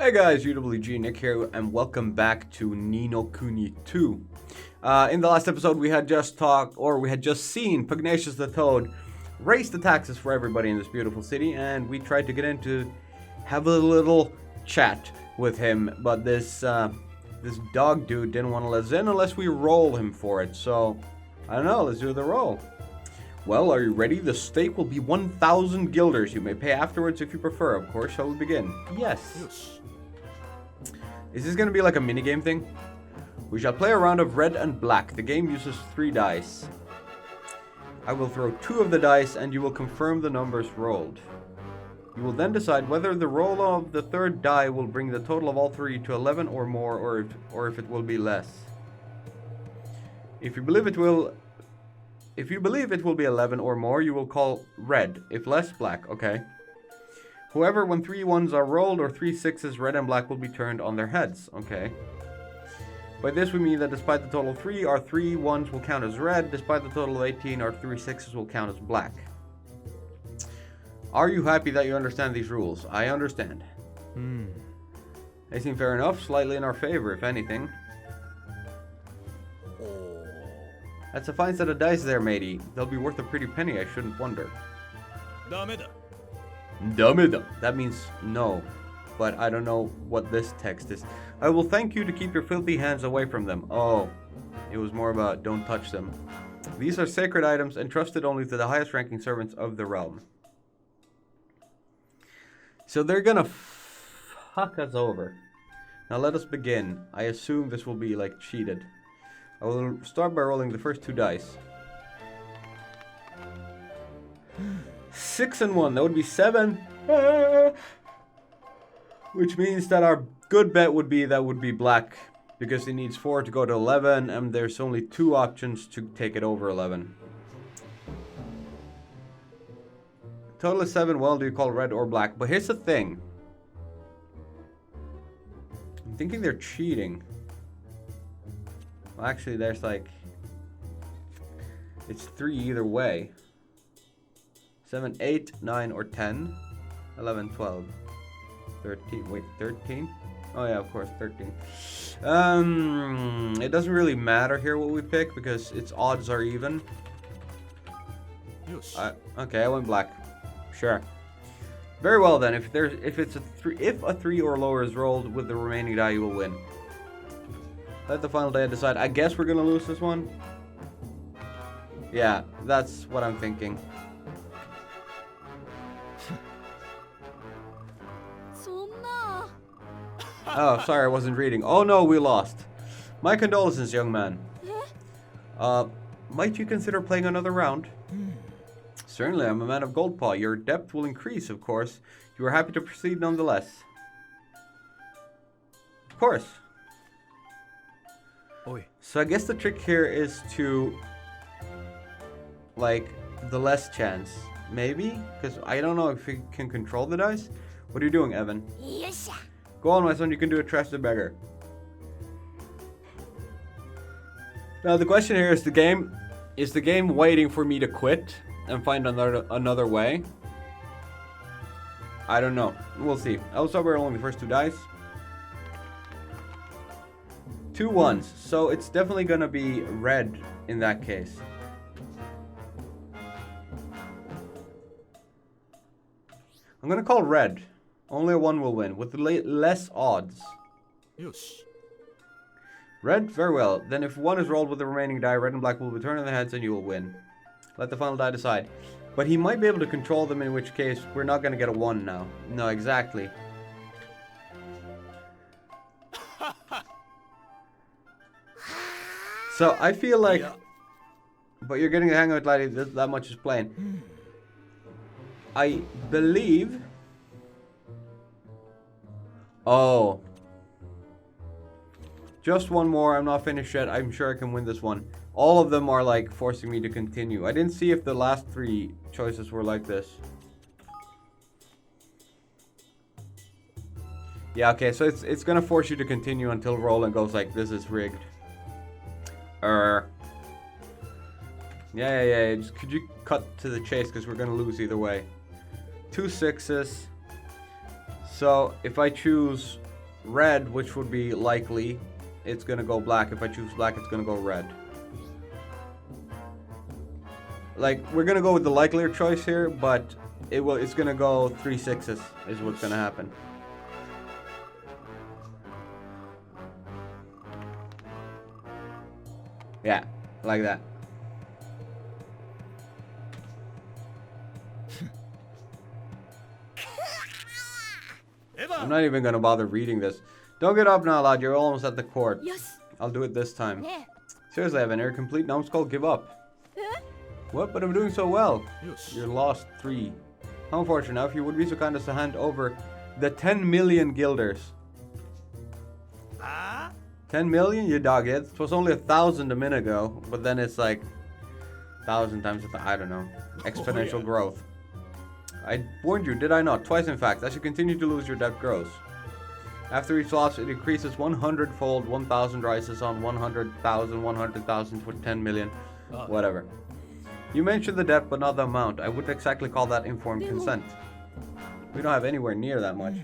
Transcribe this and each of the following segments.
Hey guys, UWG Nick here, and welcome back to Ni no Kuni 2. In the last episode, we had just seen Pugnacious the Toad raise the taxes for everybody in this beautiful city, and we tried to get in to have a little chat with him, but this dog dude didn't want to let us in unless we roll him for it. So I don't know. Let's do the roll. Well, are you ready? The stake will be 1,000 guilders. You may pay afterwards if you prefer. Of course, shall we begin? Yes. Is this going to be like a minigame thing? We shall play a round of red and black. The game uses 3 dice. I will throw 2 of the dice and you will confirm the numbers rolled. You will then decide whether the roll of the 3rd die will bring the total of all 3 to 11 or more, or if it will be less. If you believe it will be 11 or more, you will call red. If less, black. Okay. However, when 3 ones are rolled or 3 sixes, red and black will be turned on their heads. Okay. By this we mean that despite the total of 3, our 3 ones will count as red. Despite the total of 18, our 3 sixes will count as black. Are you happy that you understand these rules? I understand. They seem fair enough, slightly in our favor, if anything. That's a fine set of dice there, matey. They'll be worth a pretty penny, I shouldn't wonder. Dameda. That means no, but I don't know what this text is. I will thank you to keep your filthy hands away from them. Oh, it was more about don't touch them. These are sacred items entrusted only to the highest ranking servants of the realm. So they're gonna fuck us over. Now let us begin. I assume this will be like cheated. I will start by rolling the first 2 dice. 6 and 1, that would be 7. Which means that our good bet would be black, because it needs 4 to go to 11, and there's only 2 options to take it over 11. Total is 7. Well, do you call red or black? But here's the thing. I'm thinking they're cheating. Well, actually, there's like... It's 3 either way. 7, 8, 9, or 10. 11, 12. 13. Wait, 13? Oh yeah, of course, 13. It doesn't really matter here what we pick because its odds are even. Yes. Okay, I went black. Sure. Very well then. If a 3 or lower is rolled with the remaining die, you will win. Let the final die decide. I guess we're gonna lose this one. Yeah, that's what I'm thinking. Oh, sorry, I wasn't reading. Oh no, we lost. My condolences, young man. Might you consider playing another round? Certainly, I'm a man of Goldpaw. Your depth will increase, of course. You are happy to proceed nonetheless. Of course. Oi. So I guess the trick here is to, like, the less chance. Maybe? Because I don't know if you can control the dice. What are you doing, Evan? Go on, my son, you can do it. Trash the beggar. Now the question here is the game waiting for me to quit and find another way? I don't know. We'll see. I'll start by rolling the first 2 dice. 2 ones. So it's definitely gonna be red in that case. I'm gonna call red. Only a 1 will win, with less odds. Yes. Red? Very well. Then if 1 is rolled with the remaining die, red and black will be turned on their heads and you will win. Let the final die decide. But he might be able to control them, in which case we're not going to get a 1 now. No, exactly. So I feel like... Yeah. But you're getting the hang of it, laddie. That much is plain. I believe... Oh. Just 1 more. I'm not finished yet. I'm sure I can win this one. All of them are like forcing me to continue. I didn't see if the last 3 choices were like this. Yeah, okay. So it's gonna force you to continue until Roland goes like, this is rigged. Yeah. Just, could you cut to the chase because we're gonna lose either way. 2 sixes. So if I choose red, which would be likely, it's gonna go black. If I choose black, it's gonna go red. Like, we're gonna go with the likelier choice here, but it's gonna go 3 6s is what's gonna happen. Yeah, like that. I'm not even gonna bother reading this. Don't get up now, lad. You're almost at the court. Yes. I'll do it this time. Seriously, Evan, you're complete numbskull. Give up. What? But I'm doing so well. You're lost 3. How unfortunate. Now, if you would be so kind as to hand over the 10 million guilders. 10 million? You dog it. It was only 1,000 a minute ago, but then it's like 1,000 times, I don't know, exponential growth. I warned you, did I not? Twice, in fact. As you continue to lose, your debt grows. After each loss, it increases 100-fold. 1,000 rises on 100,000, 100,000 for 10 million. Whatever. You mentioned the debt, but not the amount. I wouldn't exactly call that informed consent. We don't have anywhere near that much.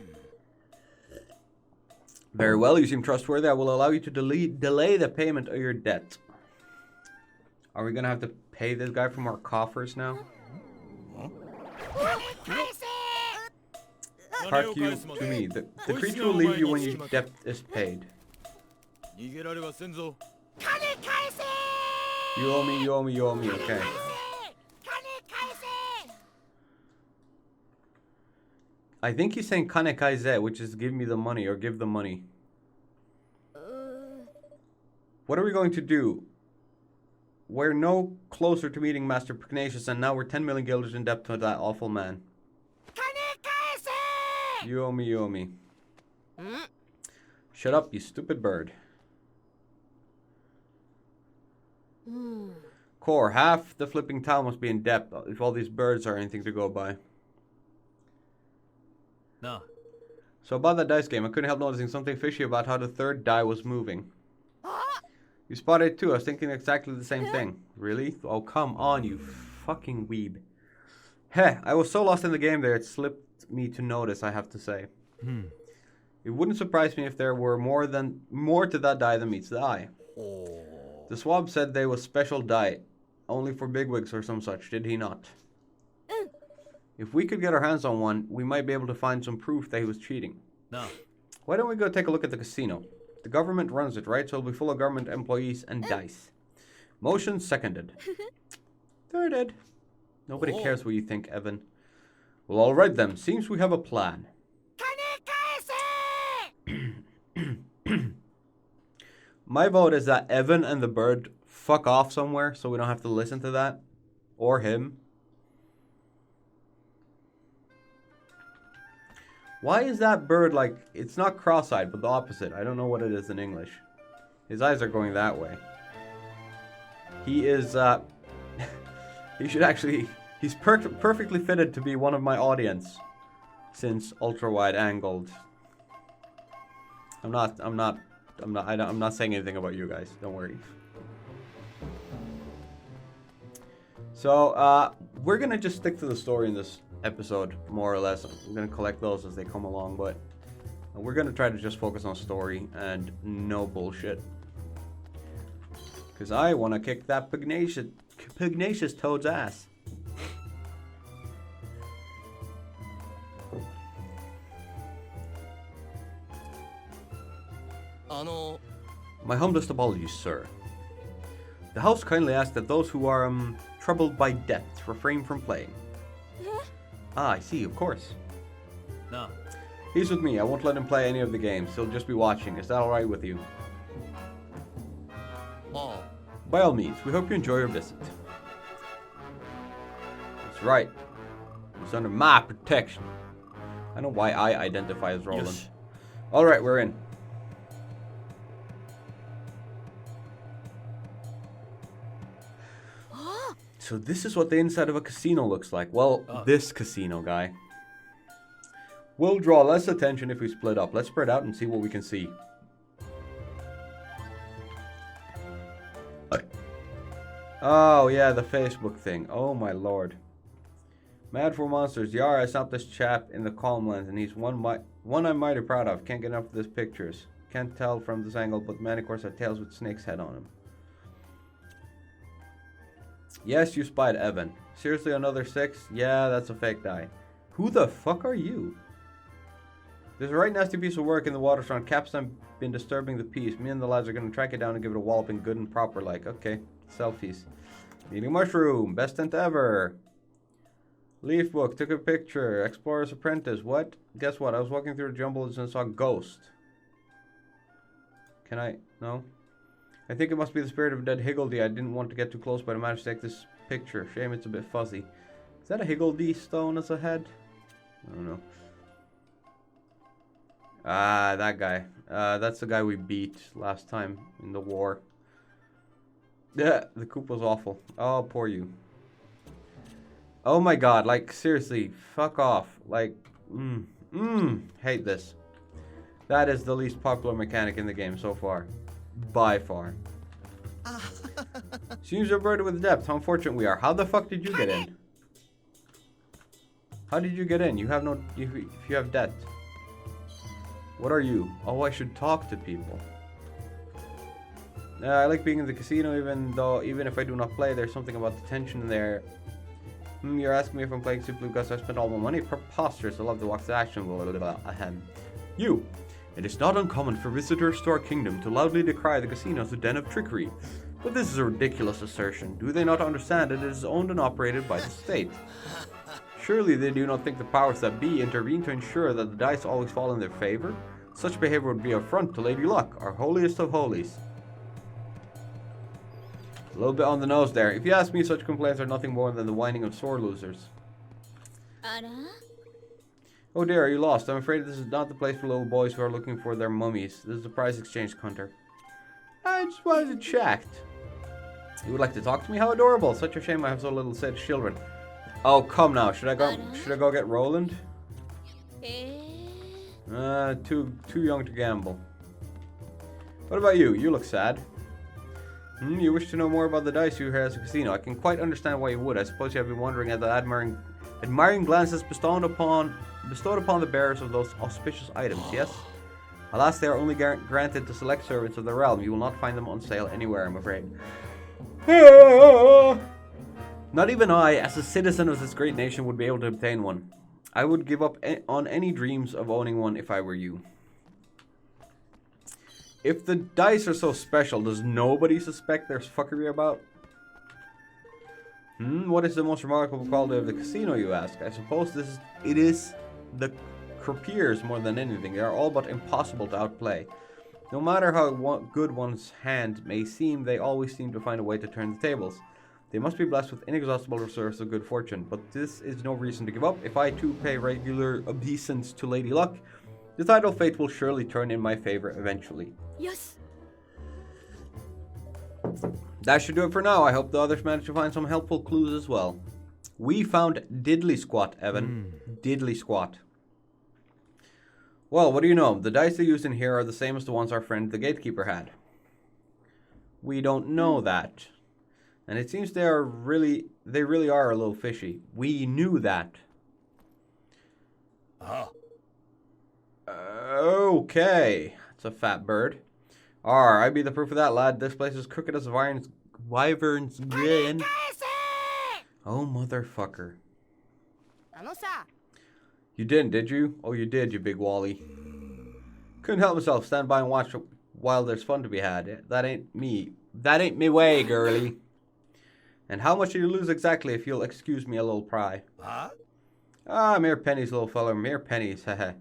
Very well, you seem trustworthy. I will allow you to delay the payment of your debt. Are we going to have to pay this guy from our coffers now? Hark you to me. The creature will leave you when your debt is paid. You owe me, you owe me, you owe me. Okay. I think he's saying kane kaize, which is give me the money or give the money. What are we going to do? We're no closer to meeting Master Pugnacious, and now we're 10 million guilders in debt to that awful man. You owe me, you owe me. Shut up, you stupid bird. Core, half the flipping town must be in debt if all these birds are anything to go by. No. So about that dice game, I couldn't help noticing something fishy about how the third die was moving. You spotted it too. I was thinking exactly the same thing. Really? Oh, come on, you fucking weeb. Heh, I was so lost in the game there, it slipped me to notice, I have to say. It wouldn't surprise me if there were more to that die than meets the eye. The swab said they was special die, only for bigwigs or some such, did he not? If we could get our hands on one, we might be able to find some proof that he was cheating. No. Why don't we go take a look at the casino? The government runs it, right? So it'll be full of government employees and dice. Motion seconded. Thirded. Nobody cares what you think, Evan. Well, alright then. Seems we have a plan. My vote is that Evan and the bird fuck off somewhere so we don't have to listen to that. Or him. Why is that bird like... It's not cross-eyed, but the opposite. I don't know what it is in English. His eyes are going that way. He is, he should actually... He's perfectly fitted to be one of my audience. Since ultra-wide angled. I'm not saying anything about you guys. Don't worry. So, we're gonna just stick to the story in this episode, more or less. I'm gonna collect those as they come along, but we're gonna try to just focus on story and no bullshit. Cause I wanna kick that pugnacious toad's ass. My humblest apologies, sir. The house kindly asks that those who are troubled by debt refrain from playing. Ah, I see, of course. No. He's with me. I won't let him play any of the games. He'll just be watching. Is that alright with you? Oh. By all means, we hope you enjoy your visit. That's right. He's under my protection. I know why I identify as Roland. Yes. Alright, we're in. So this is what the inside of a casino looks like. Well, this casino, guy. We'll draw less attention if we split up. Let's spread out and see what we can see. Oh, yeah, the Facebook thing. Oh, my lord. Mad for monsters. Yar, I stopped this chap in the Calmlands, and he's one One I'm mighty proud of. Can't get enough of these pictures. Can't tell from this angle, but many, of course, have tails with snake's head on them. Yes, you spied Evan. Seriously, another 6? Yeah, that's a fake die. Who the fuck are you? There's a right nasty piece of work in the waterfront. Capstan been disturbing the peace. Me and the lads are gonna track it down and give it a walloping good and proper like. Okay, selfies. Eating mushroom. Best tent ever. Leaf book. Took a picture. Explorer's apprentice. What? Guess what? I was walking through the jungles and saw a ghost. Can I? No? I think it must be the spirit of dead Higgledy. I didn't want to get too close, but I managed to take this picture. Shame it's a bit fuzzy. Is that a Higgledy stone as a head? I don't know. Ah, that guy. That's the guy we beat last time in the war. Yeah, the coop was awful. Oh, poor you. Oh my god, like, seriously, fuck off. Like, hate this. That is the least popular mechanic in the game so far. By far. Seems you're birded with depth. How unfortunate we are. How the fuck did you get in? How did you get in? You have no... If you have debt. What are you? Oh, I should talk to people. I like being in the casino even if I do not play. There's something about the tension there. You're asking me if I'm playing simply because I spent all my money? Preposterous. I love to watch the action. Ahem. You. It is not uncommon for visitors to our kingdom to loudly decry the casino as a den of trickery. But this is a ridiculous assertion. Do they not understand that it is owned and operated by the state? Surely they do not think the powers that be intervene to ensure that the dice always fall in their favor? Such behavior would be an affront to Lady Luck, our holiest of holies. A little bit on the nose there. If you ask me, such complaints are nothing more than the whining of sore losers. Oh dear, are you lost? I'm afraid this is not the place for little boys who are looking for their mummies. This is a prize exchange counter. I just wanted to check. You would like to talk to me? How adorable. Such a shame I have so little said children. Oh, come now. Should I go get Roland? Too young to gamble. What about you? You look sad. You wish to know more about the dice you here at the casino. I can quite understand why you would. I suppose you have been wondering at the admiring glances bestowed upon the bearers of those auspicious items, yes? Alas, they are only granted to select servants of the realm. You will not find them on sale anywhere, I'm afraid. Not even I, as a citizen of this great nation, would be able to obtain one. I would give up on any dreams of owning one if I were you. If the dice are so special, does nobody suspect there's fuckery about? What is the most remarkable quality of the casino, you ask? I suppose it is the croupiers more than anything. They are all but impossible to outplay. No matter how good one's hand may seem, they always seem to find a way to turn the tables. They must be blessed with inexhaustible reserves of good fortune, but this is no reason to give up. If I too pay regular obeisance to Lady Luck, the tidal fate will surely turn in my favor eventually. Yes. That should do it for now. I hope the others manage to find some helpful clues as well. We found Diddly Squat, Evan. Diddly Squat. Well, what do you know? The dice they use in here are the same as the ones our friend the gatekeeper had. We don't know that. And it seems they really are a little fishy. We knew that. Okay. It's a fat bird. I be the proof of that, lad. This place is crooked as wyvern's grin. Oh, motherfucker. You didn't, did you? Oh, you did, you big wally. Couldn't help myself. Stand by and watch while there's fun to be had. That ain't me. That ain't me way, girly. And how much did you lose exactly, if you'll excuse me a little pry? Mere pennies, little feller. Mere pennies, haha.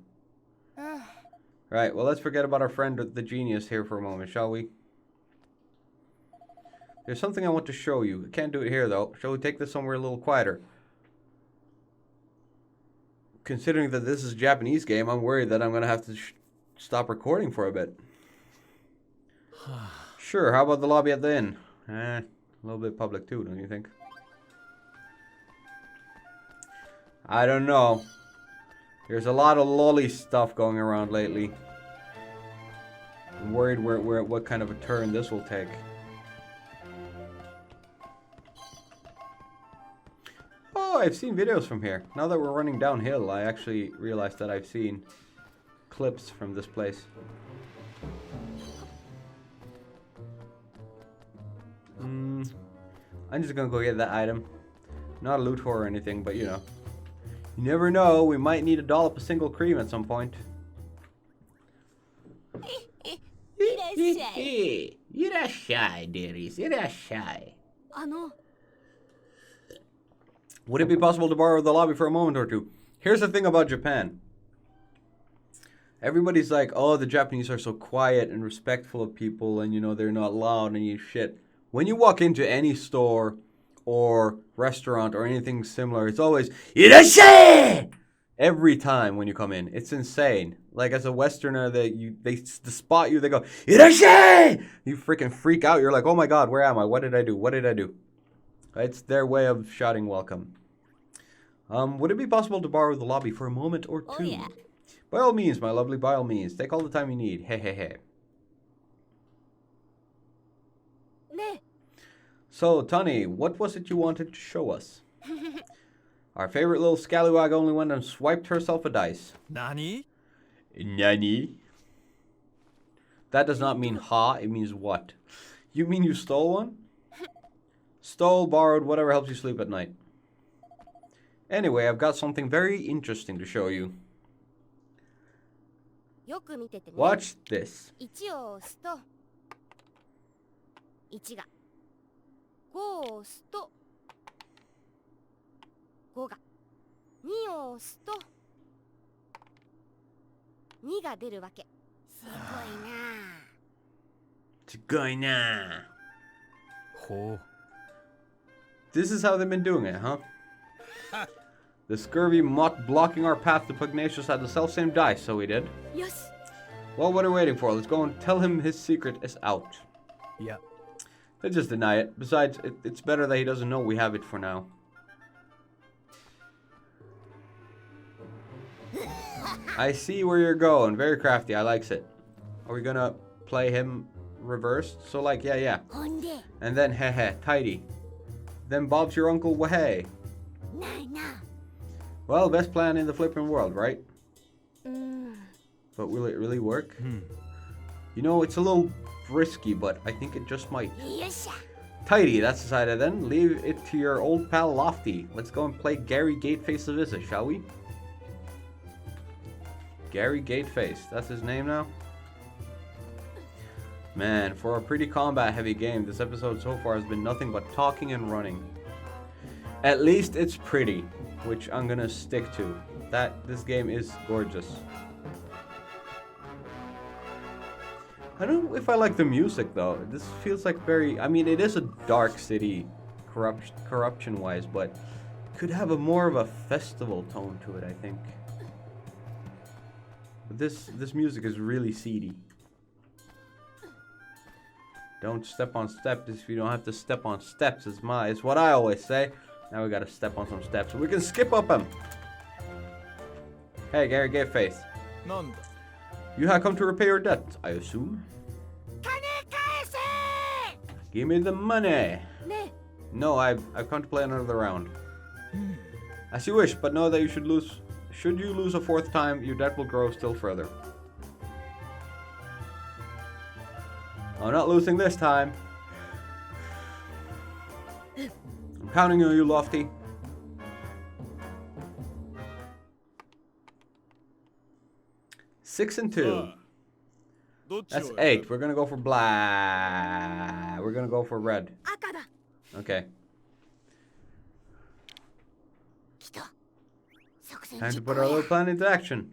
Right, well, let's forget about our friend the genius here for a moment, shall we? There's something I want to show you. I can't do it here, though. Shall we take this somewhere a little quieter? Considering that this is a Japanese game, I'm worried that I'm going to have to stop recording for a bit. Sure, how about the lobby at the inn? A little bit public too, don't you think? I don't know. There's a lot of lolly stuff going around lately. I'm worried what kind of a turn this will take. Oh, I've seen videos from here. Now that we're running downhill, I actually realized that I've seen clips from this place. I'm just gonna go get that item. Not a loot whore or anything, but you know. You never know, we might need a dollop of single cream at some point. Irashai, dearies, irashai. Would it be possible to borrow the lobby for a moment or two? Here's the thing about Japan. Everybody's like, oh, the Japanese are so quiet and respectful of people, and you know, they're not loud and you shit. When you walk into any store or restaurant or anything similar, it's always Irashai! Every time when you come in. It's insane. Like as a Westerner, they spot you, they go, Irashai! You freaking freak out. You're like, oh my god, where am I? What did I do? What did I do? It's their way of shouting welcome. Would it be possible to borrow the lobby for a moment or two? Oh, yeah. By all means, my lovely, by all means. Take all the time you need. Hey, hey, hey. So, Tani, what was it you wanted to show us? Our favorite little scallywag only went and swiped herself a dice. Nani? Nani? That does not mean ha, it means what? You mean you stole one? Stole, borrowed, whatever helps you sleep at night. Anyway, I've got something very interesting to show you. Watch this. 5を押すと5が2を押すと2が出るわけ。すごいな。すごいな。ほう。This is how they've been doing it, huh? The scurvy mutt blocking our path to Pugnacious had the self-same dice, so he did. Yes. Well, what are we waiting for? Let's go and tell him his secret is out. Yeah. They just deny it. Besides, it's better that he doesn't know we have it for now. I see where you're going. Very crafty. I likes it. Are we gonna play him reversed? So like, yeah. And then, heh, tidy. Then Bob's your uncle, wahey. Well, best plan in the flipping world, right? But will it really work? You know, it's a little risky, but I think it just might. Tidy, that's decided then. Leave it to your old pal Lofty. Let's go and play Gary Gateface a visit, shall we? Gary Gateface, that's his name now? Man, for a pretty combat-heavy game, this episode so far has been nothing but talking and running. At least it's pretty, which I'm gonna stick to. This game is gorgeous. I don't know if I like the music though. This feels like very, I mean, it is a dark city corruption-wise, but could have more of a festival tone to it, I think. But this music is really seedy. Don't step on steps if you don't have to step on steps. It's what I always say. Now we gotta step on some steps. We can skip up them. Hey, Gary Gateface. None. You have come to repay your debt, I assume. Give me the money. No, I've come to play another round. As you wish, but know that you should you lose a fourth time, your debt will grow still further. I'm not losing this time. I'm counting on you, Lofty. Six and 2. That's 8. We're gonna go for black. We're gonna go for red. Okay. Time to put our little plan into action.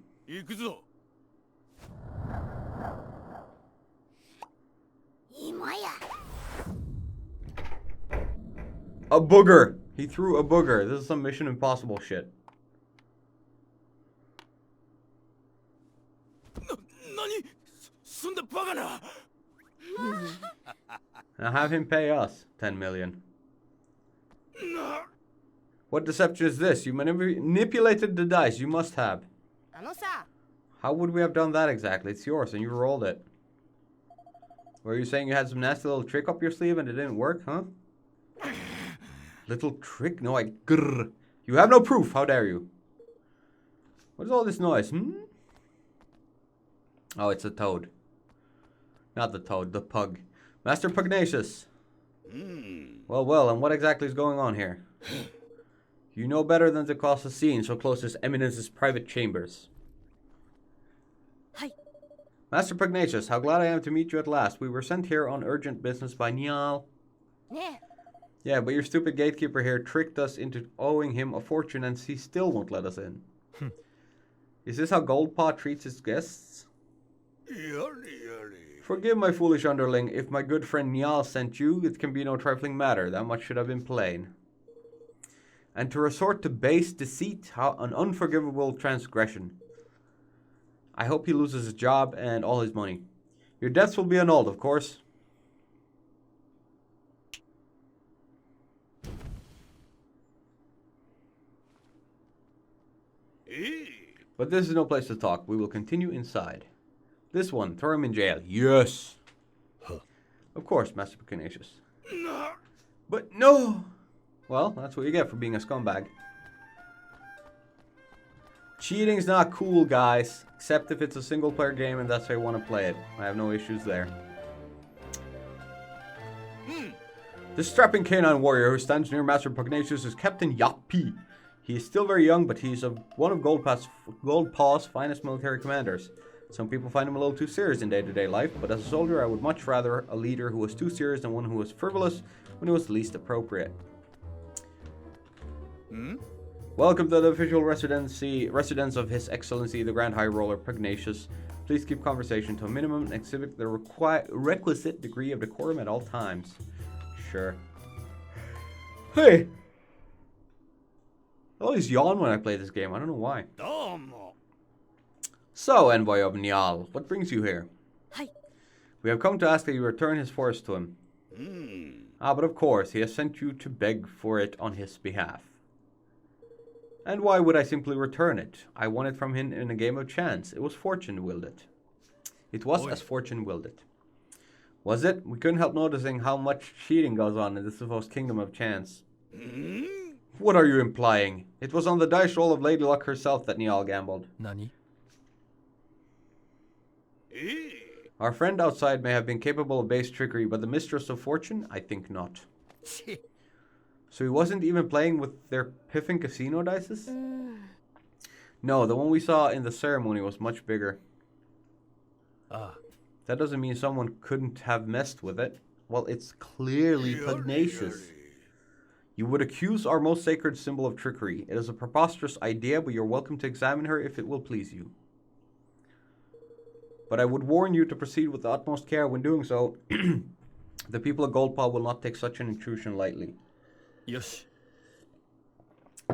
A booger. He threw a booger. This is some Mission Impossible shit. Now have him pay us 10 million. What deception is this? You manipulated the dice. You must have. How would we have done that exactly? It's yours and you rolled it. Were you saying you had some nasty little trick up your sleeve and it didn't work, huh? Little trick? No, grrr. You have no proof. How dare you? What is all this noise, Oh, it's a toad. Not the toad, the pug. Master Pugnacious. Well, and what exactly is going on here? You know better than to cross the scene so close to His Eminence's private chambers. Hi. Master Pugnacious, how glad I am to meet you at last. We were sent here on urgent business by Niall. Yeah. Yeah, but your stupid gatekeeper here tricked us into owing him a fortune and he still won't let us in. Is this how Goldpaw treats his guests? Forgive my foolish underling. If my good friend Niall sent you, it can be no trifling matter. That much should have been plain. And to resort to base deceit, how an unforgivable transgression. I hope he loses his job and all his money. Your debts will be annulled, of course. But this is no place to talk. We will continue inside. This one, throw him in jail. Yes. Of course, Master Pugnacious. But no. Well, that's what you get for being a scumbag. Cheating's not cool, guys. Except if it's a single-player game and that's how you want to play it. I have no issues there. This strapping canine warrior who stands near Master Pugnacious is Captain Yappi. He is still very young, but he's one of Goldpaw's finest military commanders. Some people find him a little too serious in day-to-day life, but as a soldier, I would much rather a leader who was too serious than one who was frivolous when it was least appropriate. Welcome to the official residence of His Excellency, the Grand High Roller Pugnacious. Please keep conversation to a minimum and exhibit the requisite degree of decorum at all times. Sure. Hey! I always yawn when I play this game. I don't know why. So, Envoy of Niall, what brings you here? Hi. We have come to ask that you return his forest to him. But of course, he has sent you to beg for it on his behalf. And why would I simply return it? I won it from him in a game of chance. It was fortune willed it. It was as fortune willed it. Was it? We couldn't help noticing how much cheating goes on in this supposed kingdom of chance. What are you implying? It was on the dice roll of Lady Luck herself that Niall gambled. Nani? Our friend outside may have been capable of base trickery, but the mistress of fortune? I think not. So he wasn't even playing with their piffing casino dices? No, the one we saw in the ceremony was much bigger. That doesn't mean someone couldn't have messed with it. Well, it's clearly pugnacious. You would accuse our most sacred symbol of trickery. It is a preposterous idea, but you're welcome to examine her if it will please you. But I would warn you to proceed with the utmost care when doing so. The people of Goldpaw will not take such an intrusion lightly. Yes.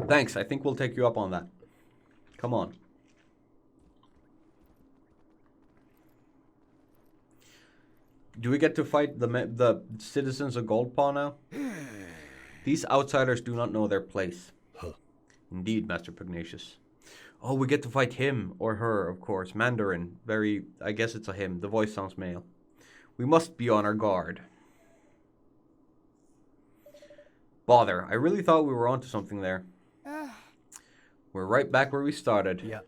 Thanks, I think we'll take you up on that. Come on. Do we get to fight the citizens of Goldpaw now? These outsiders do not know their place. Indeed, Master Pugnacious. Oh, we get to fight him, or her, of course. Mandarin. I guess it's a him. The voice sounds male. We must be on our guard. Bother, I really thought we were onto something there. We're right back where we started. Yeah.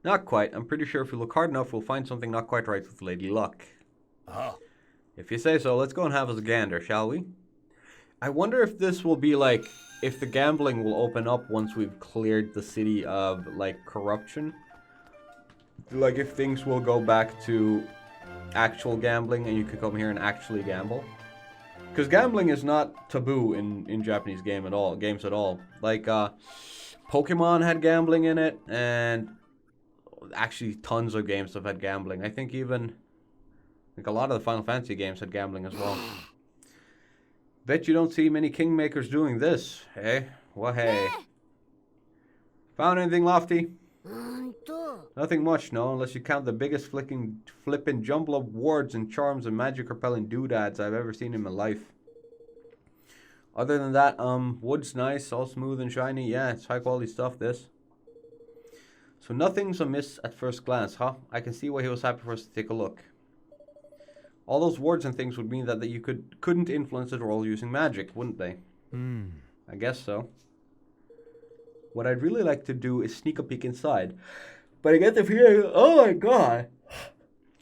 Not quite. I'm pretty sure if we look hard enough, we'll find something not quite right with Lady Luck. If you say so, let's go and have a gander, shall we? I wonder if this will be like, if the gambling will open up once we've cleared the city of, like, corruption. Like, if things will go back to actual gambling and you could come here and actually gamble. Because gambling is not taboo in Japanese games at all. Like, Pokemon had gambling in it, and actually tons of games have had gambling. I think even, like, a lot of the Final Fantasy games had gambling as well. Bet you don't see many kingmakers doing this, eh? Well, hey. Found anything lofty? Nothing much, no, unless you count the biggest flippin' jumble of wards and charms and magic-repelling doodads I've ever seen in my life. Other than that, wood's nice, all smooth and shiny. Yeah, it's high-quality stuff, this. So nothing's amiss at first glance, huh? I can see why he was happy for us to take a look. All those wards and things would mean that you couldn't influence the roll using magic, wouldn't they? I guess so. What I'd really like to do is sneak a peek inside. But I get the feeling, oh my god,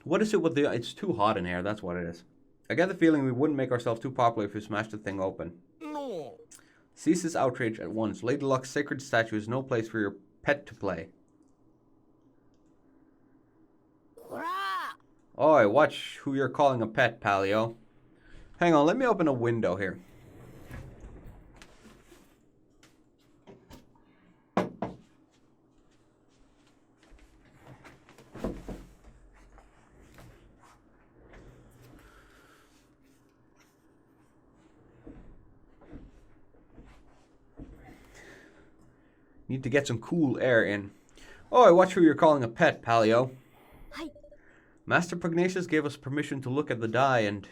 What is it with the... It's too hot in here, that's what it is. I get the feeling we wouldn't make ourselves too popular if we smashed the thing open. No. Cease this outrage at once. Lady Luck's sacred statue is no place for your pet to play. Oi, watch who you're calling a pet, Palio. Hang on, let me open a window here. Need to get some cool air in. Oi, watch who you're calling a pet, Palio. Hi. Master Pugnacious gave us permission to look at the die and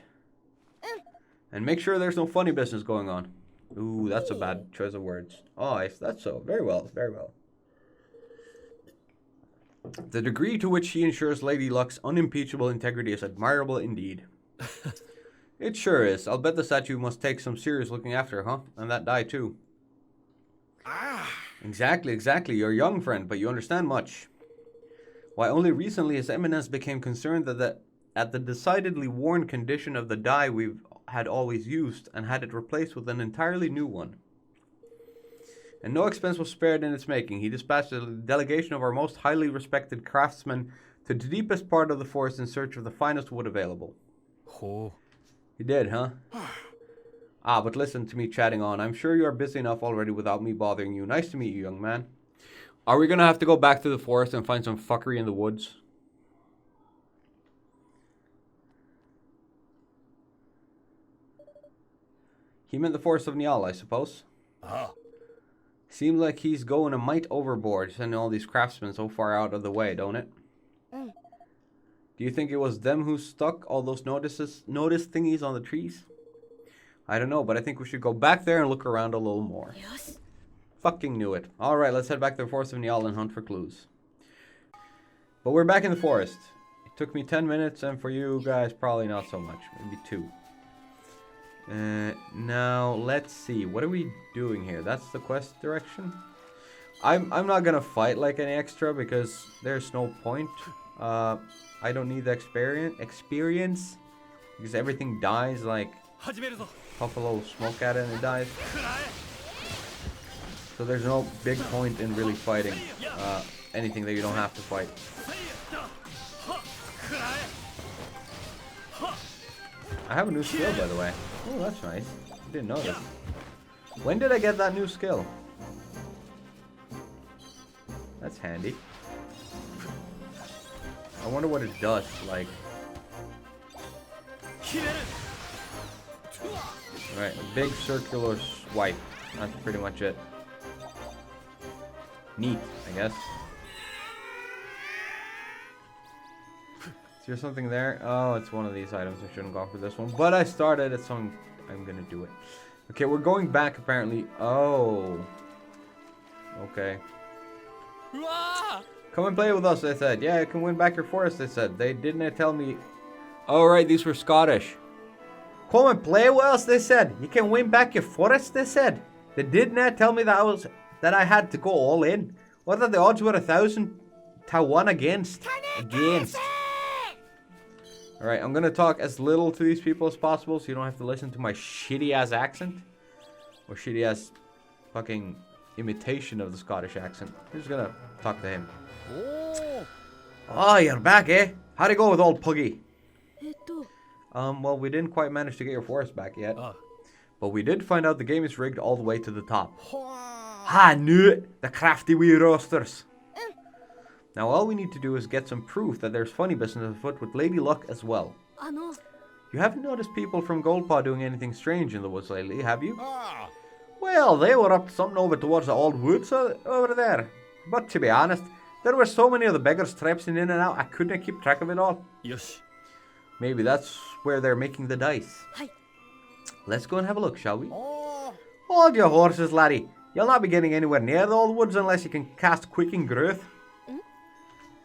make sure there's no funny business going on. Ooh, that's a bad choice of words. Oh, that's so. Very well, very well. The degree to which he ensures Lady Luck's unimpeachable integrity is admirable indeed. It sure is. I'll bet the statue must take some serious looking after, huh? And that die too. Exactly. You're young, friend, but you understand much. Why, only recently His Eminence became concerned at the decidedly worn condition of the die we've had always used and had it replaced with an entirely new one. And no expense was spared in its making. He dispatched a delegation of our most highly respected craftsmen to the deepest part of the forest in search of the finest wood available. Oh. He did, huh? But listen to me chatting on. I'm sure you are busy enough already without me bothering you. Nice to meet you, young man. Are we gonna have to go back to the forest and find some fuckery in the woods? He meant the forest of Nial, I suppose. Seems like he's going a mite overboard, sending all these craftsmen so far out of the way, don't it? Do you think it was them who stuck all those notice thingies on the trees? I don't know, but I think we should go back there and look around a little more. Yes. Fucking knew it. Alright, let's head back to the forest of Nial and hunt for clues. But we're back in the forest. It took me 10 minutes, and for you guys, probably not so much. Maybe 2. Now, let's see. What are we doing here? That's the quest direction? I'm not gonna fight like an extra, because there's no point. I don't need the experience. Because everything dies, like... puff a little smoke at it and it dies. So there's no big point in really fighting anything that you don't have to fight. I have a new skill, by the way. Oh, that's nice. I didn't notice. When did I get that new skill? That's handy. I wonder what it does, like... Right, a big circular swipe. That's pretty much it. Neat, I guess. Is there something there? Oh, it's one of these items. I shouldn't go for this one. But I started it, so I'm gonna do it. Okay, we're going back, apparently. Oh. Okay. Come and play with us, they said. Yeah, you can win back your forest, they said. They didn't tell me... Oh, right, these were Scottish. Come and play with us, they said. You can win back your forest, they said. They did not tell me that I had to go all in. What that the odds were 1,000 to 1 against. Alright, I'm gonna talk as little to these people as possible so you don't have to listen to my shitty ass accent. Or shitty ass fucking imitation of the Scottish accent. I'm just gonna talk to him. Oh, you're back, eh? How'd it go with old Puggy? Well, we didn't quite manage to get your forest back yet. But we did find out the game is rigged all the way to the top. I knew it! The crafty wee roasters. Now all we need to do is get some proof that there's funny business afoot with Lady Luck as well. You haven't noticed people from Goldpaw doing anything strange in the woods lately, have you? Well, they were up to something over towards the old woods over there. But to be honest, there were so many of the beggars traipsing in and out, I couldn't keep track of it all. Yes. Maybe that's where they're making the dice. Hi. Let's go and have a look, shall we? Hold your horses, laddie. You'll not be getting anywhere near the old woods unless you can cast Quicking Growth.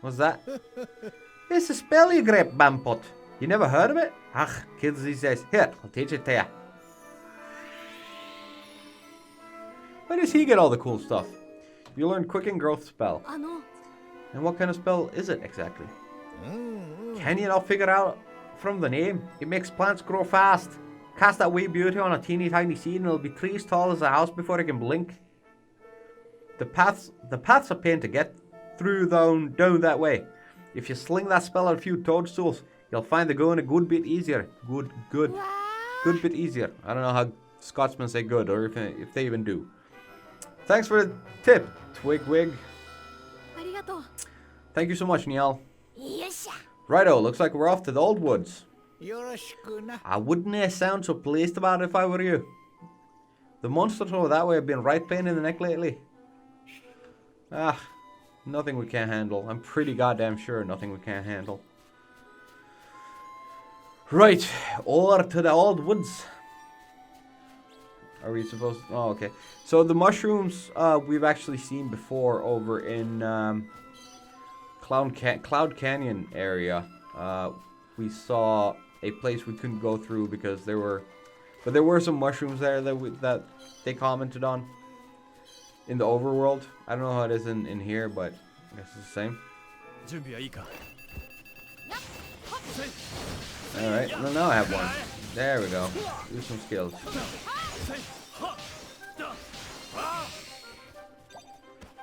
What's that? It's a spell you grab, Bampot. You never heard of it? Ach, kids these days. Here, I'll teach it to you. Where does he get all the cool stuff? You learned Quicking Growth spell. And what kind of spell is it exactly? Can you not figure out from the name? It makes plants grow fast. Cast that wee beauty on a teeny tiny seed and it'll be 3 as tall as a house before it can blink. The path's a pain to get through down that way. If you sling that spell at a few toadstools, you'll find the going a good bit easier. Good bit easier. I don't know how Scotsmen say good, or if they even do. Thanks for the tip, Twigwig. Arigato. Thank you so much, Niall. Yosha. Righto, looks like we're off to the old woods. よろしくな。 I wouldn't sound so pleased about it if I were you. The monsters over that way have been right pain in the neck lately. Ah, nothing we can't handle. I'm pretty goddamn sure nothing we can't handle. Right, over to the old woods. Are we supposed to? Oh, okay. So the mushrooms we've actually seen before over in Cloud Canyon area. We saw a place we couldn't go through because there were some mushrooms there that they commented on in the overworld. I don't know how it is in here, but I guess it's the same. 準備はいいか Alright, well, now I have one. There we go. Do some skills.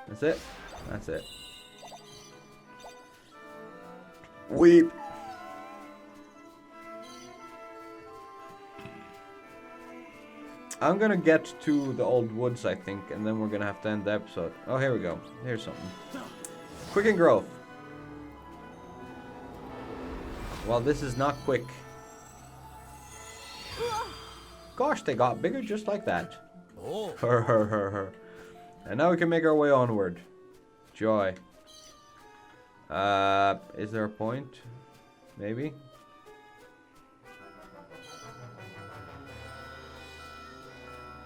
That's it? That's it. Weep. I'm gonna get to the old woods, I think, and then we're gonna have to end the episode. Oh, here we go. Here's something. Quicken growth. Well, this is not quick. Gosh, they got bigger just like that. Oh. And now we can make our way onward. Joy. Is there a point? Maybe?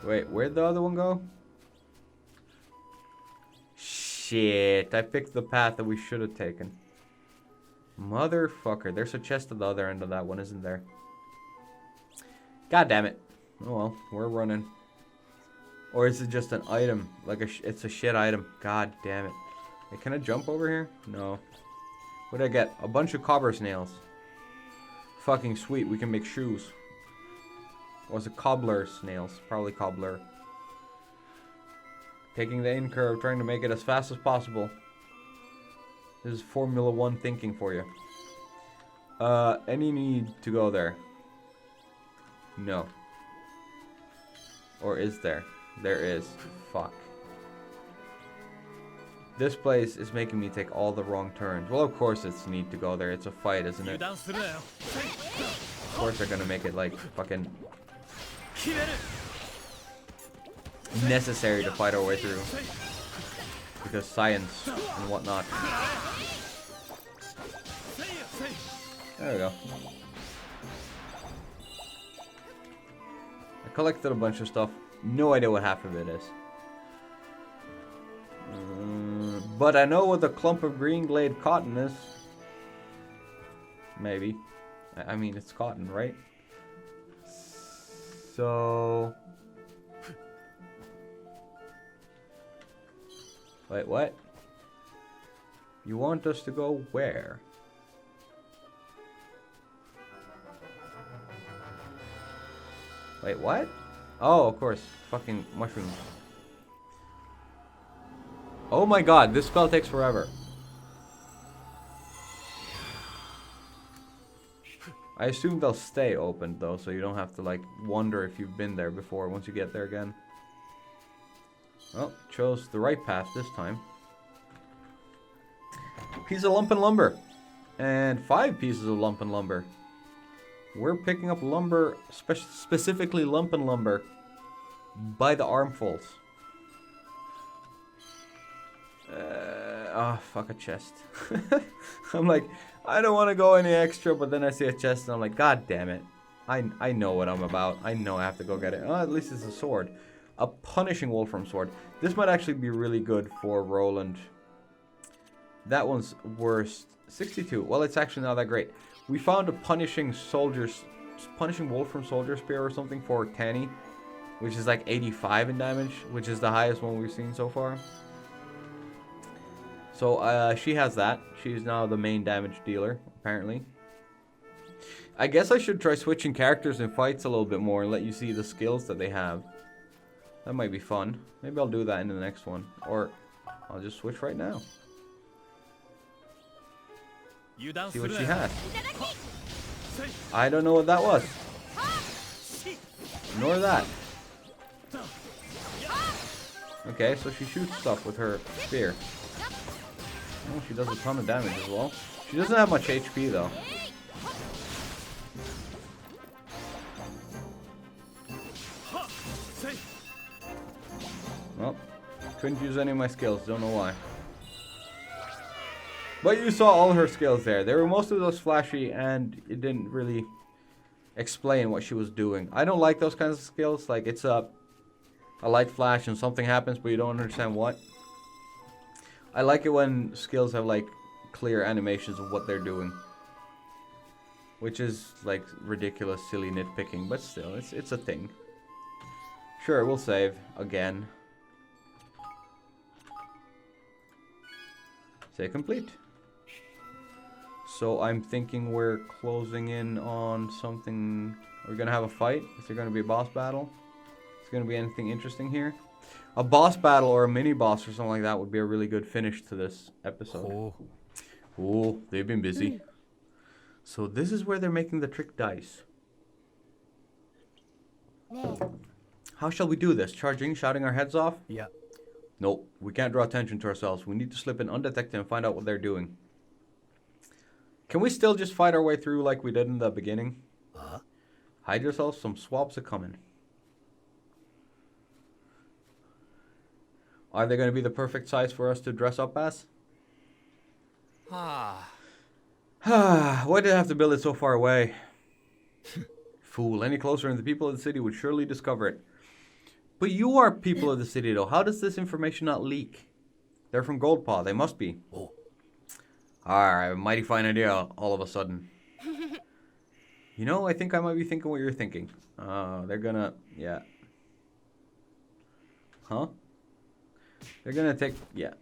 Wait, where'd the other one go? Shit, I picked the path that we should have taken. Motherfucker, there's a chest at the other end of that one, isn't there? God damn it. Oh well, we're running. Or is it just an item? Like it's a shit item. God damn it. Hey, can I jump over here? No. What did I get? A bunch of cobber snails. Fucking sweet, we can make shoes. Or was it cobbler snails? Probably cobbler. Taking the in curve, trying to make it as fast as possible. This is Formula 1 thinking for you. Any need to go there? No. Or is there? There is. Fuck. This place is making me take all the wrong turns. Well, of course it's need to go there. It's a fight, isn't it? 油断するなよ Of course they're gonna make it like fucking 決める necessary to fight our way through. Because science and whatnot. There we go. I collected a bunch of stuff. No idea what half of it is. But I know what the clump of green glade cotton is. Maybe. I mean, it's cotton, right? So... Wait, what? You want us to go where? Wait, what? Oh, of course. Fucking mushrooms. Oh my god, this spell takes forever. I assume they'll stay open though, so you don't have to like wonder if you've been there before once you get there again. Well, chose the right path this time. Piece of lumpen lumber. And 5 pieces of lumpen lumber. We're picking up lumber, specifically lumpen lumber, by the armfuls. Oh, fuck a chest. I'm like, I don't want to go any extra, but then I see a chest and I'm like, god damn it. I know what I'm about. I know I have to go get it. Oh, at least it's a sword. A punishing wolfram sword. This might actually be really good for Roland. That one's worst. 62. Well, it's actually not that great. We found a punishing wolfram soldier spear or something for Tanny, which is like 85 in damage, which is the highest one we've seen so far. So she has that. She's now the main damage dealer, apparently. I guess I should try switching characters in fights a little bit more and let you see the skills that they have. That might be fun. Maybe I'll do that in the next one. Or I'll just switch right now. See what she has. I don't know what that was. Nor that. Okay, so she shoots stuff with her spear. Oh, she does a ton of damage as well. She doesn't have much HP though. Well, couldn't use any of my skills, don't know why. But you saw all her skills there. They were most of those flashy and it didn't really explain what she was doing. I don't like those kinds of skills. Like it's a light flash and something happens but you don't understand what. I like it when skills have like clear animations of what they're doing. Which is like ridiculous, silly nitpicking, but still, it's a thing. Sure, we'll save again. Say complete. So I'm thinking we're closing in on something. We're gonna have a fight. Is there gonna be a boss battle? Is there gonna be anything interesting here? A boss battle or a mini boss or something like that would be a really good finish to this episode. Oh, they've been busy. So this is where they're making the trick dice. How shall we do this? Charging, shouting our heads off? Yeah. Nope, we can't draw attention to ourselves. We need to slip in undetected and find out what they're doing. Can we still just fight our way through like we did in the beginning? Hide yourself, some swabs are coming. Are they going to be the perfect size for us to dress up as? Why did I have to build it so far away? Fool, any closer and the people of the city would surely discover it. But you are people of the city though. How does this information not leak? They're from Goldpaw, they must be. Alright, a mighty fine idea all of a sudden. You know, I think I might be thinking what you're thinking. They're gonna, yeah. Huh? They're gonna take, yeah.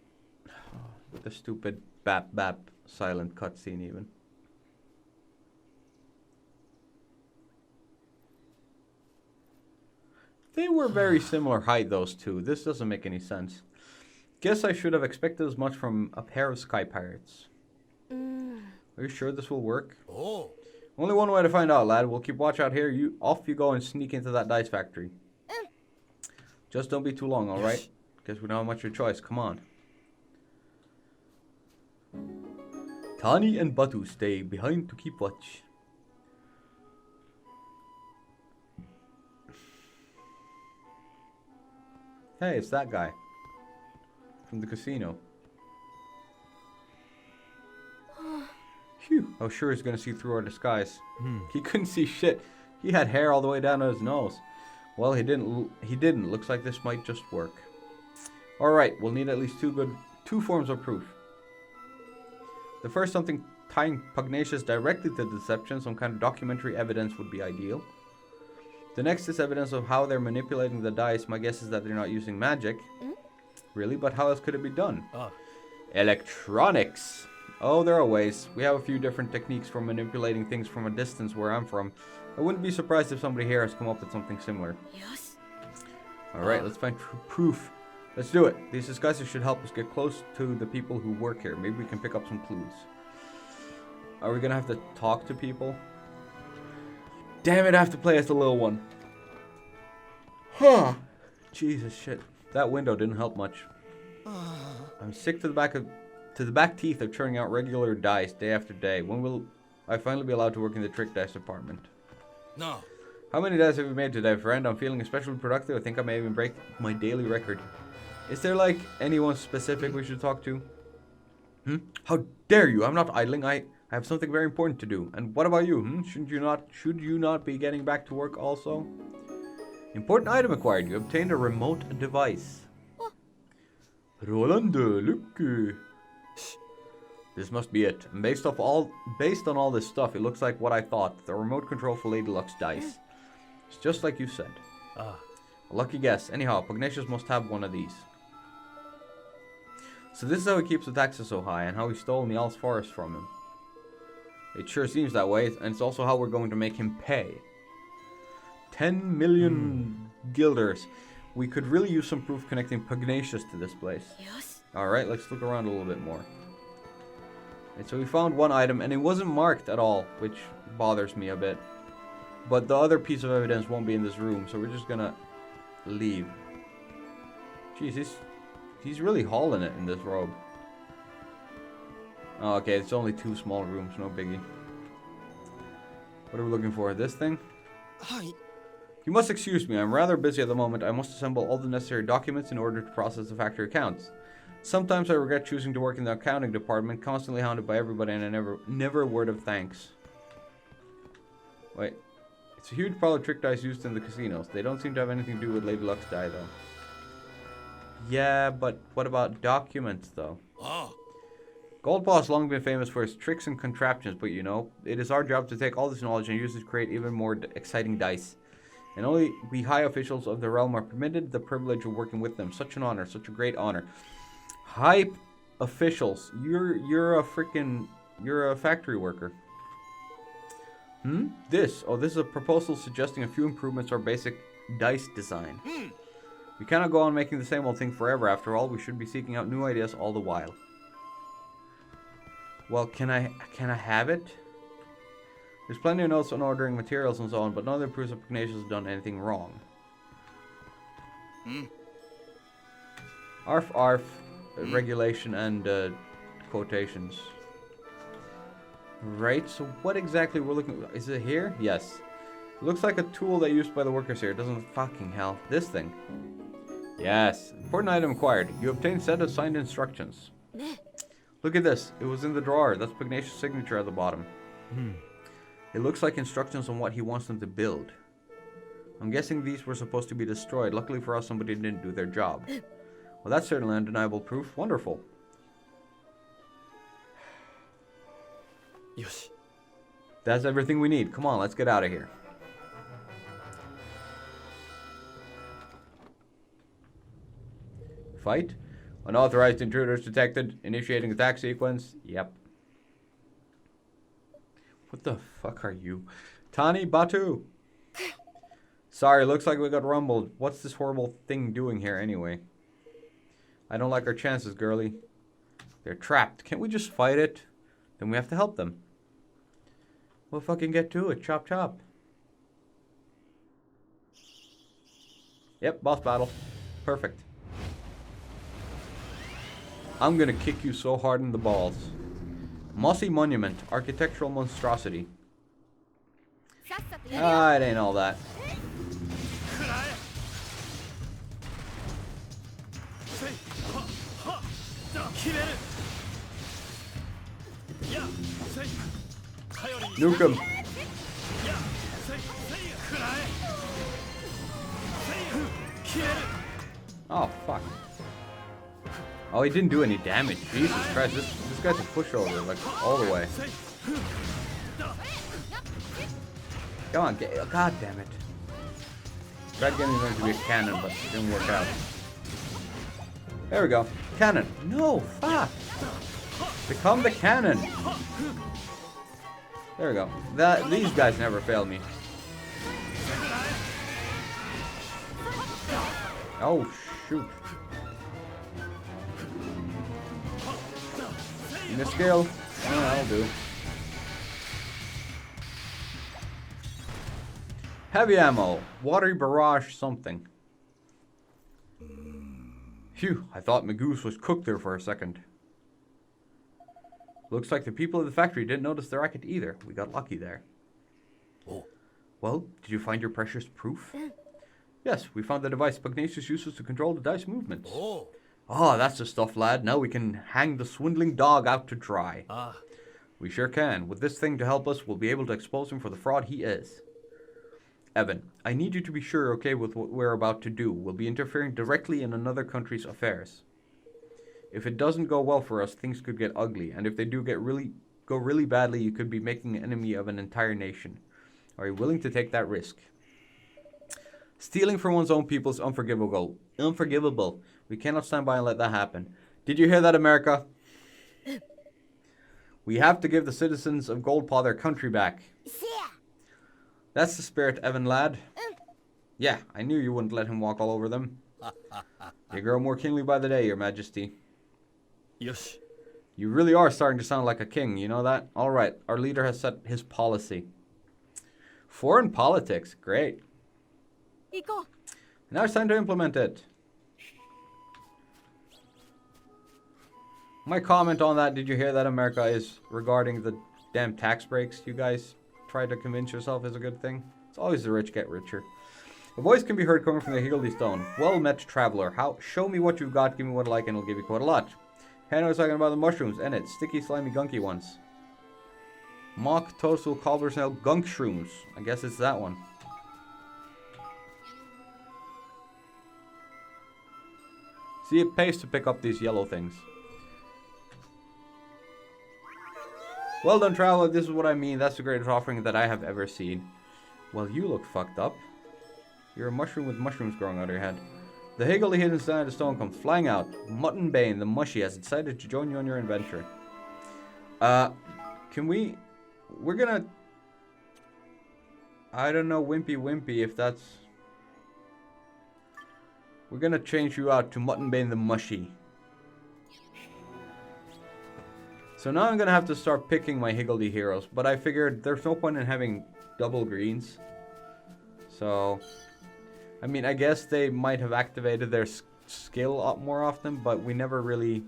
With the stupid bap bap silent cutscene even. They were very similar height, those two. This doesn't make any sense. Guess I should have expected as much from a pair of sky pirates. Are you sure this will work? Only one way to find out, lad. We'll keep watch out here. Off you go and sneak into that dice factory. Just don't be too long, alright? Guess we don't have much of a choice. Come on. Tani and Batu stay behind to keep watch. Hey, it's that guy. From the casino. Phew, I was sure he's gonna see through our disguise. He couldn't see shit. He had hair all the way down to his nose. Well, he didn't. Looks like this might just work. Alright, we'll need at least two forms of proof. The first, something tying Pugnacious directly to deception, some kind of documentary evidence would be ideal. The next is evidence of how they're manipulating the dice. My guess is that they're not using magic. Really? But how else could it be done? Electronics! Oh, there are ways. We have a few different techniques for manipulating things from a distance where I'm from. I wouldn't be surprised if somebody here has come up with something similar. Alright, let's find proof. Let's do it. These disguises should help us get close to the people who work here. Maybe we can pick up some clues. Are we gonna have to talk to people? Damn it, I have to play as the little one. Huh. Jesus shit. That window didn't help much. I'm sick to the back teeth of churning out regular dice day after day. When will I finally be allowed to work in the trick dice department? No. How many dice have you made today, friend? I'm feeling especially productive. I think I may even break my daily record. Is there like anyone specific we should talk to? How dare you? I'm not idling. I have something very important to do. And what about you? Should you not be getting back to work also? Important item acquired. You obtained a remote device. Rolando, look. This must be it. And based on all this stuff, it looks like what I thought. The remote control for Lady Luck's dice. It's just like you said. A lucky guess. Anyhow, Pugnacious must have one of these. So this is how he keeps the taxes so high, and how he stole Niall's forest from him. It sure seems that way, and it's also how we're going to make him pay. 10 million guilders. We could really use some proof connecting Pugnacious to this place. Alright, let's look around a little bit more. And so we found one item, and it wasn't marked at all, which bothers me a bit. But the other piece of evidence won't be in this room, so we're just gonna leave. Jeez, he's really hauling it in this robe. Oh, okay, it's only 2 small rooms, no biggie. What are we looking for? This thing? Hi. You must excuse me, I'm rather busy at the moment. I must assemble all the necessary documents in order to process the factory accounts. Sometimes I regret choosing to work in the accounting department, constantly hounded by everybody, and I never a word of thanks. Wait. It's a huge pile of trick dice used in the casinos. They don't seem to have anything to do with Lady Luck's die, though. Yeah, but what about documents, though? Oh. Goldpaw has long been famous for his tricks and contraptions, but you know, it is our job to take all this knowledge and use it to create even more exciting dice. And only we high officials of the realm are permitted the privilege of working with them. Such an honor, such a great honor. High officials, you're a factory worker. This is a proposal suggesting a few improvements to our basic dice design. We cannot go on making the same old thing forever. After all, we should be seeking out new ideas all the while. Well, can I have it? There's plenty of notes on ordering materials and so on, but none of them proves that Pugnacious has done anything wrong. Arf arf, regulation and quotations. Right, so what exactly we're looking at? Is it here? Yes. It looks like a tool that used by the workers here. It doesn't fucking hell. This thing. Yes. Important item acquired. You obtained a set of signed instructions. Look at this. It was in the drawer. That's Pugnacious' signature at the bottom. It looks like instructions on what he wants them to build. I'm guessing these were supposed to be destroyed. Luckily for us, somebody didn't do their job. Well, that's certainly undeniable proof. Wonderful. Yosh. That's everything we need. Come on, let's get out of here. Fight? Unauthorized intruders detected. Initiating attack sequence. Yep. What the fuck are you? Tani Batu! Sorry, looks like we got rumbled. What's this horrible thing doing here anyway? I don't like our chances, girly. They're trapped. Can't we just fight it? Then we have to help them. We'll fucking get to it. Chop chop. Yep, boss battle. Perfect. I'm gonna kick you so hard in the balls. Mossy monument. Architectural monstrosity. Ah, it ain't all that. Nuke him. Oh, fuck. Oh, he didn't do any damage. Jesus Christ, this guy's a pushover, like, all the way. Come on, god damn it. Tried getting him to be a cannon, but it didn't work out. There we go. Cannon. No, fuck. Become the cannon. There we go. These guys never fail me. Oh, shoot. In the skill. Oh, that'll do. Heavy ammo. Watery barrage something. Phew, I thought my goose was cooked there for a second. Looks like the people of the factory didn't notice the racket either. We got lucky there. Oh. Well, did you find your precious proof? Yes, we found the device Pugnacious uses to control the dice movements. Oh. Oh, that's the stuff, lad. Now we can hang the swindling dog out to dry. Ah. We sure can. With this thing to help us, we'll be able to expose him for the fraud he is. Evan, I need you to be sure you're okay with what we're about to do. We'll be interfering directly in another country's affairs. If it doesn't go well for us, things could get ugly. And if they do go really badly, you could be making an enemy of an entire nation. Are you willing to take that risk? Stealing from one's own people is unforgivable. We cannot stand by and let that happen. Did you hear that, America? We have to give the citizens of Goldpaw their country back. せや That's the spirit, Evan lad. Yeah, I knew you wouldn't let him walk all over them. You grow more kingly by the day, your majesty. よし You really are starting to sound like a king, you know that? Alright, our leader has set his policy. Foreign politics, great. 行こう Now it's time to implement it. My comment on that, did you hear that, America, is regarding the damn tax breaks you guys try to convince yourself is a good thing. It's always the rich get richer. A voice can be heard coming from the Higgledy Stone. Well met, traveler. Show me what you've got, give me what I like, and I'll give you quite a lot. Hannah was talking about the mushrooms, and it. Sticky, slimy, gunky ones. Mock, toadstool, cobbler's nail, gunk shrooms. I guess it's that one. See, it pays to pick up these yellow things. Well done, traveler. This is what I mean. That's the greatest offering that I have ever seen. Well, you look fucked up. You're a mushroom with mushrooms growing out of your head. The Higgledy hidden side of the stone comes flying out. Mutton Bane, the mushy, has decided to join you on your adventure. Can we... We're gonna... I don't know, Wimpy, if that's... We're gonna change you out to Mutton Bane the mushy. So now I'm gonna have to start picking my Higgledy heroes, but I figured there's no point in having double greens. So... I mean, I guess they might have activated their skill more often, but we never really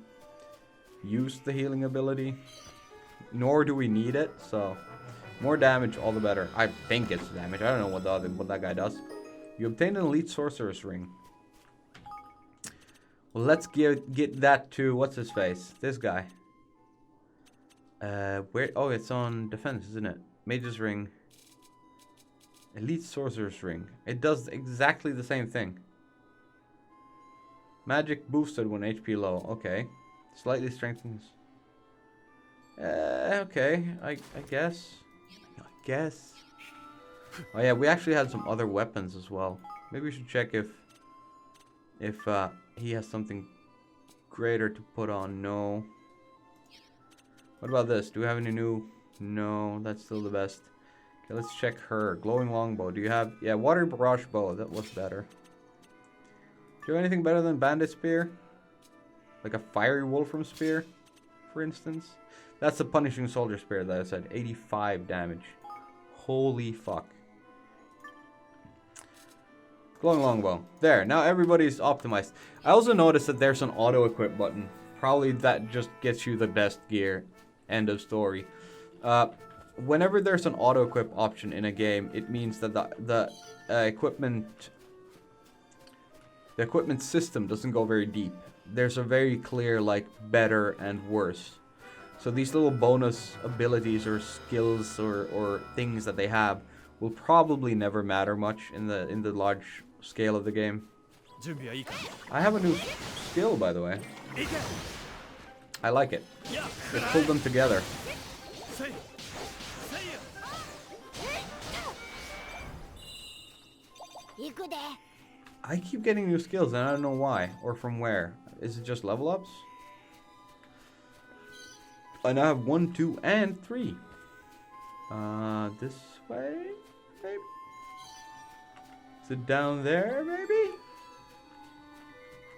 used the healing ability. Nor do we need it, so more damage, all the better. I think it's damage. I don't know what that guy does. You obtained an elite sorcerer's ring. Well, let's get that to what's his face? This guy. Where? Oh, it's on defense, isn't it? Mage's ring. Elite sorcerer's ring. It does exactly the same thing. Magic boosted when HP low. Okay. Slightly strengthens. Okay. I guess. Oh yeah, we actually had some other weapons as well. Maybe we should check if he has something greater to put on. No. What about this? Do we have any new? No, that's still the best. Okay, let's check her. Glowing longbow. Do you have... Yeah, water barrage bow. That was better. Do you have anything better than bandit spear? Like a fiery wolfram spear, for instance? That's the punishing soldier spear that I said. 85 damage. Holy fuck. Glowing longbow. There. Now everybody's optimized. I also noticed that there's an auto-equip button. Probably that just gets you the best gear. End of story. Whenever there's an auto-equip option in a game, it means that the equipment system doesn't go very deep. There's a very clear, like, better and worse. So these little bonus abilities or skills or things that they have will probably never matter much in the large scale of the game. 準備はいいか I have a new skill, by the way. いけ I like it. や Let's pull them together. せいせいや 行くで I keep getting new skills and I don't know why or from where. Is it just level ups? I now have 1, 2, and 3. This way? Maybe? Is it down there, maybe?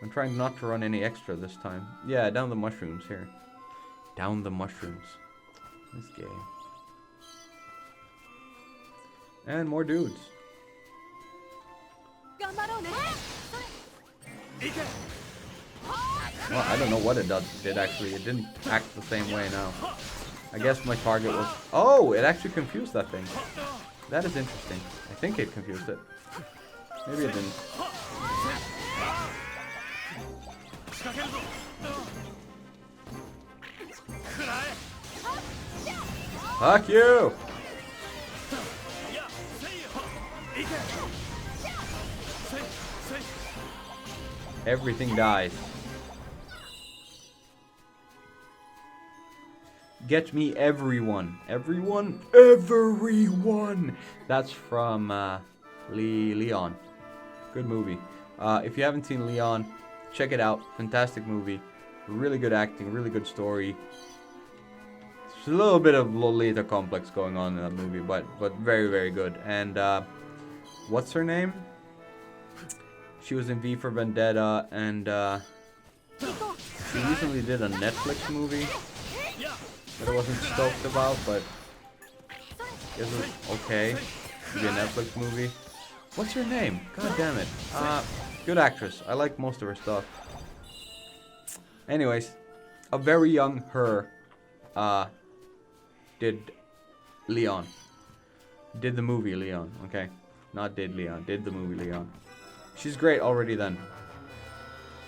I'm trying not to run any extra this time. Yeah, down the mushrooms here. Down the mushrooms. This game. And more dudes. 頑張ろうね いけ Well, I don't know what it did actually. It didn't act the same way now. I guess my target was... Oh, it actually confused that thing. That is interesting. I think it confused it. Maybe it didn't. 仕掛けるぞくらえ Fuck you! やせいやいけせいせい Everything dies. Get me everyone. Everyone? Everyone! That's from Leon. Good movie. If you haven't seen Leon, check it out. Fantastic movie. Really good acting, really good story. There's a little bit of Lolita complex going on in that movie, but very, very good. And what's her name? She was in V for Vendetta, and she recently did a Netflix movie that I wasn't stoked about, but it was okay to be a Netflix movie. What's her name? God damn it. Good actress. I like most of her stuff. Anyways, a very young her did Leon. Did the movie Leon, okay? Not did Leon, did the movie Leon. She's great already then.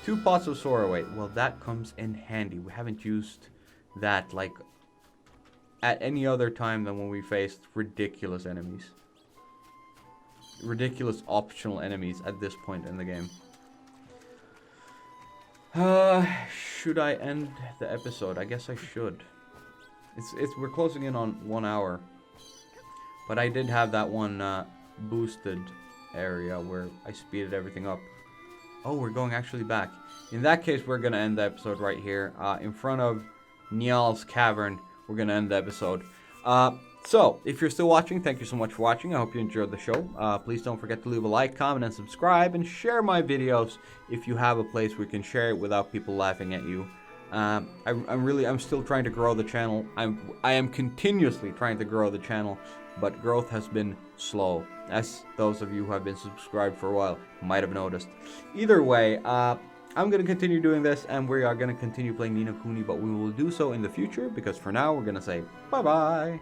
2 pots of Sora weight. Well, that comes in handy. We haven't used that like at any other time than when we faced ridiculous enemies. Ridiculous optional enemies at this point in the game. Should I end the episode? I guess I should. We're closing in on 1 hour. But I did have that one boosted area where I speeded everything up. Oh, we're going actually back. In that case, we're gonna end the episode right here. In front of Nial's cavern, we're gonna end the episode. So, if you're still watching, thank you so much for watching. I hope you enjoyed the show. Please don't forget to leave a like, comment, and subscribe, and share my videos if you have a place where you can share it without people laughing at you. I'm still trying to grow the channel. I am continuously trying to grow the channel, but growth has been slow, as those of you who have been subscribed for a while might have noticed. Either way, I'm going to continue doing this, and we are going to continue playing Ni no Kuni, but we will do so in the future, because for now, we're going to say bye-bye.